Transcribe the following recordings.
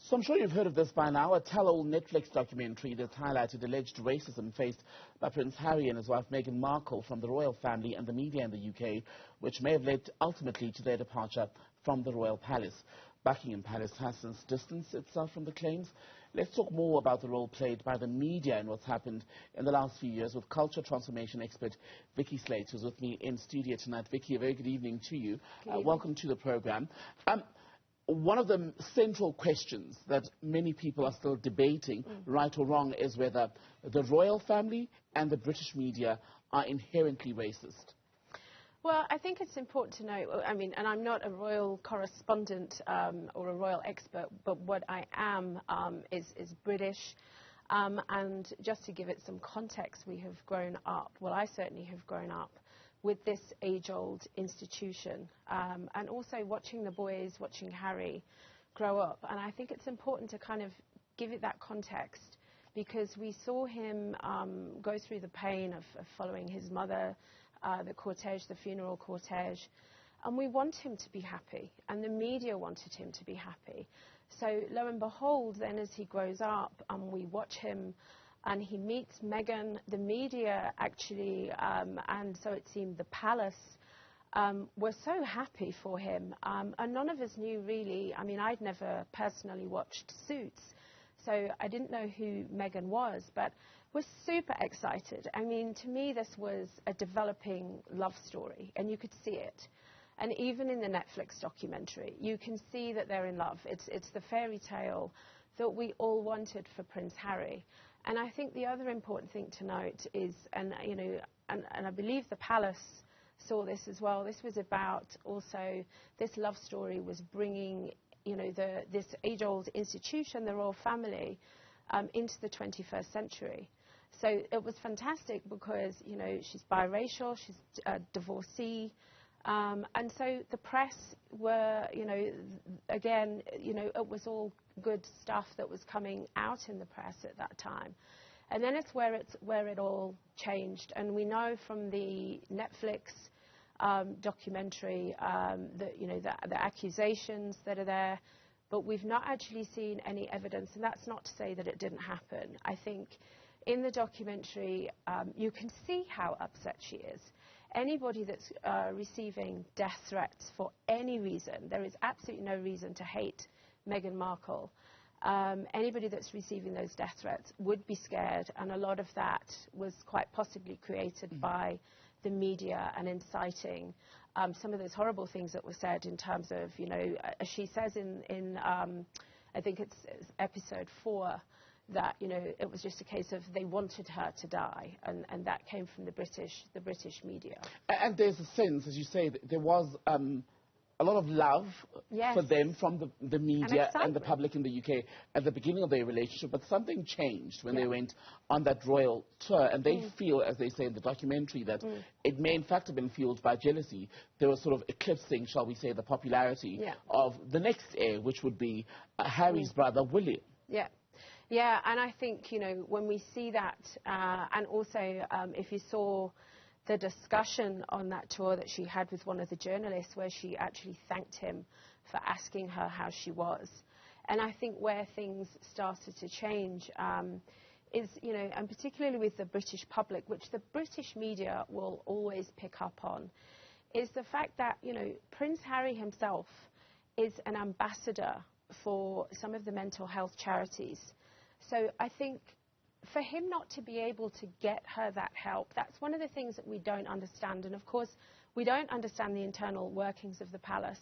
So I'm sure you've heard of this by now, a tell-all Netflix documentary that's highlighted alleged racism faced by Prince Harry and his wife Meghan Markle from the royal family and the media in the UK, which may have led ultimately to their departure from the royal palace. Buckingham Palace has since distanced itself from the claims. Let's talk more about the role played by the media and what's happened in the last few years with culture transformation expert Vicky Sleight, who's with me in studio tonight. Vicky, a very good evening to you. Welcome to the program. One of the central questions that many people are still debating, right or wrong, is whether the royal family and the British media are inherently racist. Well, I think it's important to know, I mean, and I'm not a royal correspondent or a royal expert, but what I am is British. And just to give it some context, we have grown up, well, I certainly have grown up with this age-old institution, and also watching the boys, watching Harry grow up. And I think it's important to kind of give it that context, because we saw him go through the pain of following his mother, the cortege, the funeral cortege, and we want him to be happy, and the media wanted him to be happy. So lo and behold, then as he grows up, we watch him and he meets Meghan. The media actually, and so it seemed the palace, were so happy for him. And none of us knew really, I mean, I'd never personally watched Suits, so I didn't know who Meghan was, but was super excited. I mean, to me, this was a developing love story, and you could see it. And even in the Netflix documentary, you can see that they're in love. It's the fairy tale that we all wanted for Prince Harry. And I think the other important thing to note is, and I believe the palace saw this as well, this was about also, this love story was bringing, this age-old institution, the royal family, into the 21st century. So it was fantastic because, she's biracial, she's a divorcee, and so the press were, again, it was all good stuff that was coming out in the press at that time. And then it's where it all changed. And we know from the Netflix documentary that, the accusations that are there, but we've not actually seen any evidence. And that's not to say that it didn't happen. I think in the documentary, you can see how upset she is. Anybody that's receiving death threats for any reason, there is absolutely no reason to hate Meghan Markle. Anybody that's receiving those death threats would be scared, and a lot of that was quite possibly created by the media and inciting some of those horrible things that were said in terms of, as she says in I think it's episode 4, that it was just a case of they wanted her to die, and that came from the British media. And there's a sense, as you say, that there was a lot of love for them from the media and the public in the UK at the beginning of their relationship, but something changed when they went on that royal tour, and they feel, as they say in the documentary, that it may in fact have been fueled by jealousy. They were sort of eclipsing, shall we say, the popularity of the next heir, which would be Harry's brother, William. Yeah, and I think, when we see that, and also if you saw the discussion on that tour that she had with one of the journalists, where she actually thanked him for asking her how she was. And I think where things started to change is, and particularly with the British public, which the British media will always pick up on, is the fact that, Prince Harry himself is an ambassador for some of the mental health charities. So I think for him not to be able to get her that help, that's one of the things that we don't understand. And of course, we don't understand the internal workings of the palace.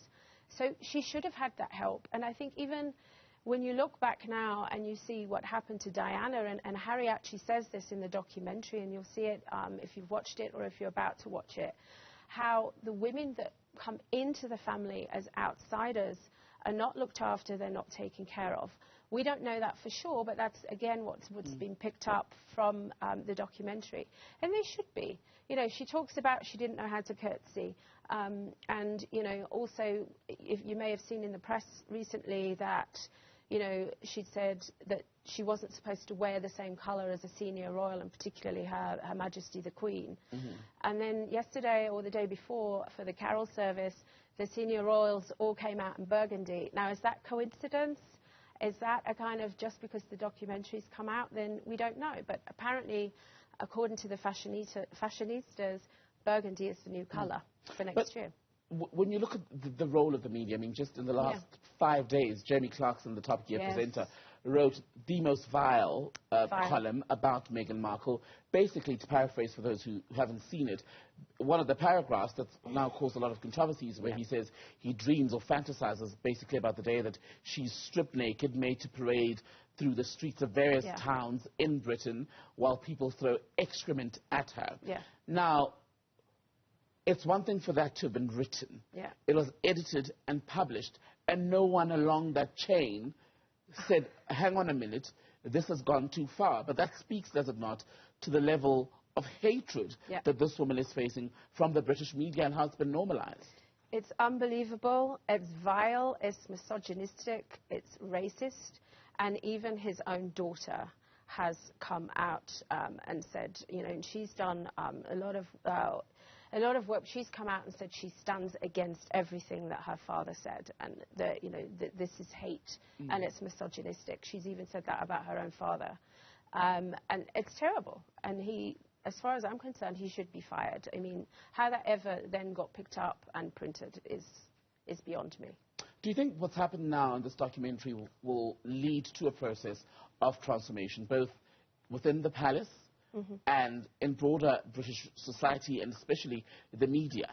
So she should have had that help. And I think even when you look back now and you see what happened to Diana, and Harry actually says this in the documentary, and you'll see it if you've watched it or if you're about to watch it, how the women that come into the family as outsiders are not looked after, they're not taken care of. We don't know that for sure, but that's, again, what's been picked up from the documentary. And they should be. She talks about she didn't know how to curtsy. And, also, if you may have seen in the press recently that, she'd said that she wasn't supposed to wear the same colour as a senior royal, and particularly Her Majesty the Queen. And then yesterday or the day before, for the carol service, the senior royals all came out in burgundy. Now, is that coincidence? Is that a kind of, just because the documentary's come out, then we don't know. But apparently, according to the fashionistas, burgundy is the new colour for next year. When you look at the role of the media, I mean, just in the last 5 days, Jeremy Clarkson, the Top Gear presenter, wrote the most vile column about Meghan Markle. Basically, to paraphrase for those who haven't seen it, one of the paragraphs that's now caused a lot of controversies, where he says he dreams or fantasizes basically about the day that she's stripped naked, made to parade through the streets of various towns in Britain while people throw excrement at her. Now, it's one thing for that to have been written. It was edited and published, and no one along that chain said, hang on a minute, this has gone too far. But that speaks, does it not, to the level of hatred that this woman is facing from the British media and how it's been normalized. It's unbelievable, it's vile, it's misogynistic, it's racist, and even his own daughter has come out and said, you know, and she's done a lot of work. She's come out and said she stands against everything that her father said, and that, you know, this is hate and it's misogynistic. She's even said that about her own father, and it's terrible. And he, as far as I'm concerned, he should be fired. I mean, how that ever then got picked up and printed is beyond me. Do you think what's happened now in this documentary will lead to a process of transformation, both within the palace and in broader British society, and especially the media?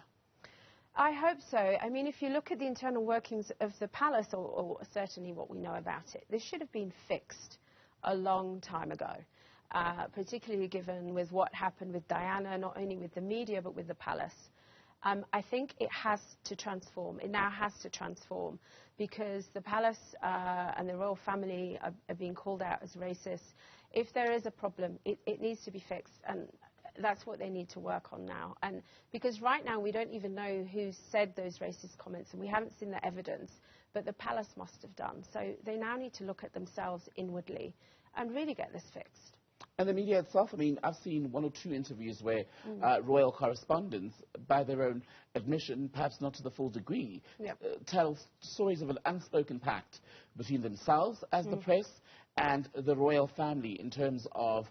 I hope so. I mean, if you look at the internal workings of the palace, or certainly what we know about it, this should have been fixed a long time ago, particularly given with what happened with Diana, not only with the media but with the palace. I think it has to transform. It now has to transform, because the palace and the royal family are being called out as racist. If there is a problem, it needs to be fixed, and that's what they need to work on now. And because right now we don't even know who said those racist comments, and we haven't seen the evidence, but the palace must have done. So they now need to look at themselves inwardly and really get this fixed. And the media itself, I mean, I've seen 1 or 2 interviews where royal correspondents, by their own admission, perhaps not to the full degree, tell stories of an unspoken pact between themselves as the press and the royal family in terms of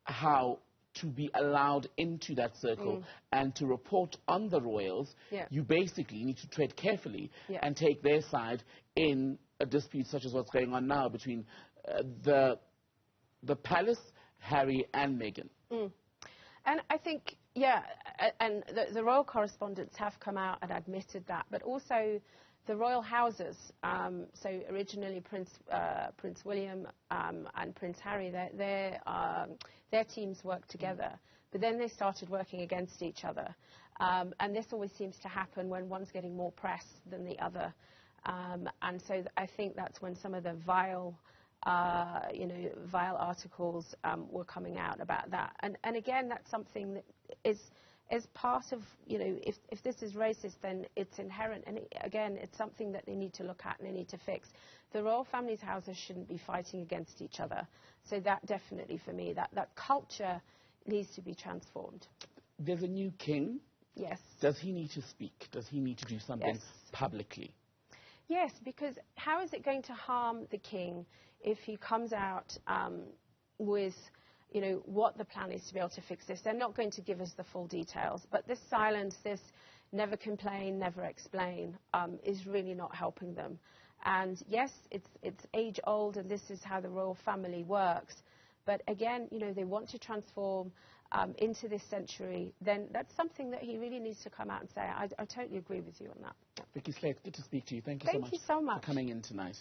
how to be allowed into that circle and to report on the royals. You basically need to tread carefully and take their side in a dispute such as what's going on now between the palace, Harry and Meghan. And I think, and the royal correspondents have come out and admitted that, but also the royal houses. So originally Prince William and Prince Harry, their teams worked together, but then they started working against each other. And this always seems to happen when one's getting more press than the other. And so I think that's when some of the vile articles were coming out about that. And again, that's something that is part of, you know, if this is racist, then it's inherent. And again, it's something that they need to look at and they need to fix. The royal family's houses shouldn't be fighting against each other. So that definitely, for me, that culture needs to be transformed. There's a new king. Yes. Does he need to speak? Does he need to do something publicly? Yes, because how is it going to harm the king if he comes out with, you know, what the plan is to be able to fix this? They're not going to give us the full details, but this silence, this never complain, never explain, is really not helping them. And yes, it's age old, and this is how the royal family works. But again, you know, they want to transform into this century, then that's something that he really needs to come out and say. I totally agree with you on that. Vicky Sleight, good to speak to you. Thank you so much for coming in tonight.